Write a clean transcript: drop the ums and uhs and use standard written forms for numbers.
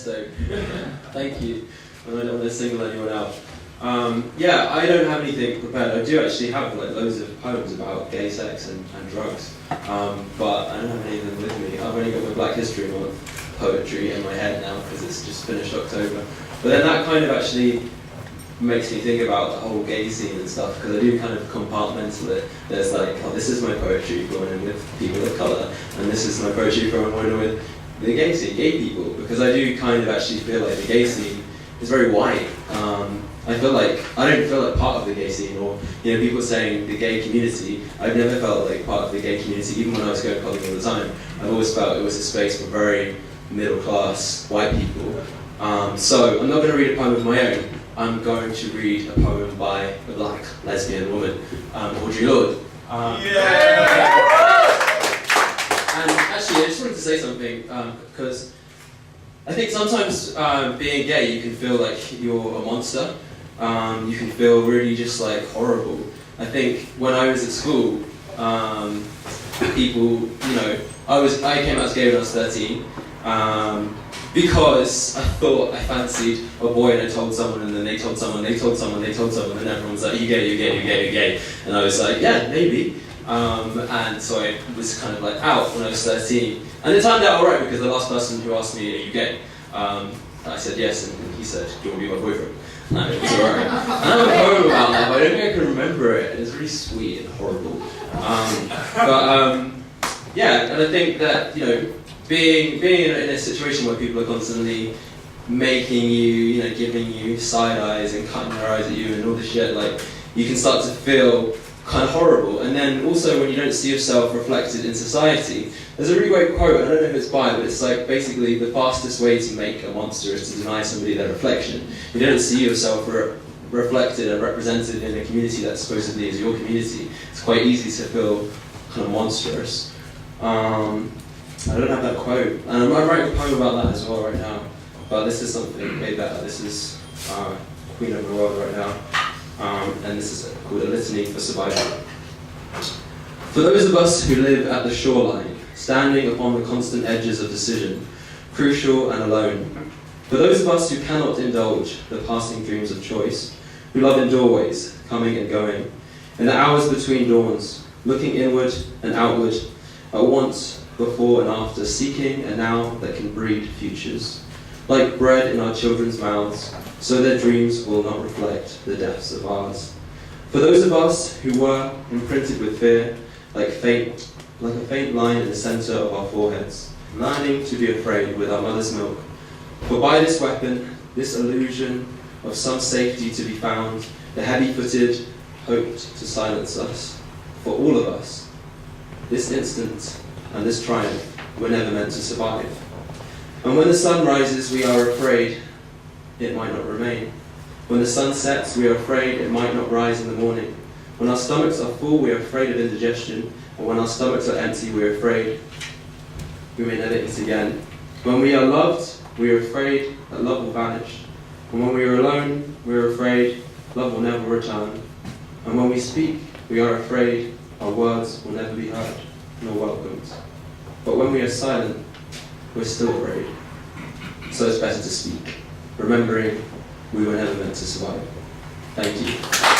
manifesto. Thank you. I don't want to single anyone out. Yeah, I don't have anything prepared. I do actually have like loads of poems about gay sex and drugs, but I don't have anything with me. I've only got my Black History Month poetry in my head now because it's just finished October. But then that kind of actually makes me think about the whole gay scene and stuff, because I do kind of compartmental it. There's like, oh, this is my poetry for women with people of colour, and this is my poetry for women with the gay scene, gay people, because I do kind of actually feel like the gay scene is very white. I don't feel like part of the gay scene, or people saying the gay community. I've never felt like part of the gay community, even when I was going to college all the time. I've always felt it was a space for very middle class white people. So I'm not going to read a poem of my own. I'm going to read a poem by a black lesbian woman, Audre Lorde. And actually, I just wanted to say something, because I think sometimes being gay, you can feel like you're a monster. You can feel really just like horrible. I think when I was at school, people, I came out as gay when I was 13. Because I thought I fancied a boy, and I told someone, and then they told someone, and everyone was like, you're gay. And I was like, yeah, maybe. And so I was kind of like out when I was 13. And it turned out alright, because the last person who asked me, are you gay? I said yes, and he said, do you want to be my boyfriend? And it was alright. And I have a poem about that, but I don't think I can remember it. It's really sweet and horrible. Yeah, and I think that, being in a situation where people are constantly making you, giving you side eyes and cutting their eyes at you and all this shit, like, you can start to feel kind of horrible. And then also when you don't see yourself reflected in society, there's a really great quote, I don't know if it's by, but it's like, basically, the fastest way to make a monster is to deny somebody their reflection. If you don't see yourself reflected and represented in a community that supposedly is your community, it's quite easy to feel kind of monstrous. I don't have that quote, and I'm writing a poem about that as well right now, but this is something way better. This is Queen of the World right now, and this is called A Litany for Survival. For those of us who live at the shoreline, standing upon the constant edges of decision, crucial and alone. For those of us who cannot indulge the passing dreams of choice, who love in doorways, coming and going, in the hours between dawns, looking inward and outward, at once, before and after, seeking a now that can breed futures. Like bread in our children's mouths, so their dreams will not reflect the depths of ours. For those of us who were imprinted with fear, like a faint line in the center of our foreheads, learning to be afraid with our mother's milk. For by this weapon, this illusion of some safety to be found, the heavy-footed hoped to silence us. For all of us, this instant and this triumph were never meant to survive. And when the sun rises, we are afraid it might not remain. When the sun sets, we are afraid it might not rise in the morning. When our stomachs are full, we are afraid of indigestion. And when our stomachs are empty, we are afraid we may never eat again. When we are loved, we are afraid that love will vanish. And when we are alone, we are afraid love will never return. And when we speak, we are afraid our words will never be heard nor welcomed. But when we are silent, we're still afraid. So it's better to speak, remembering we were never meant to survive. Thank you.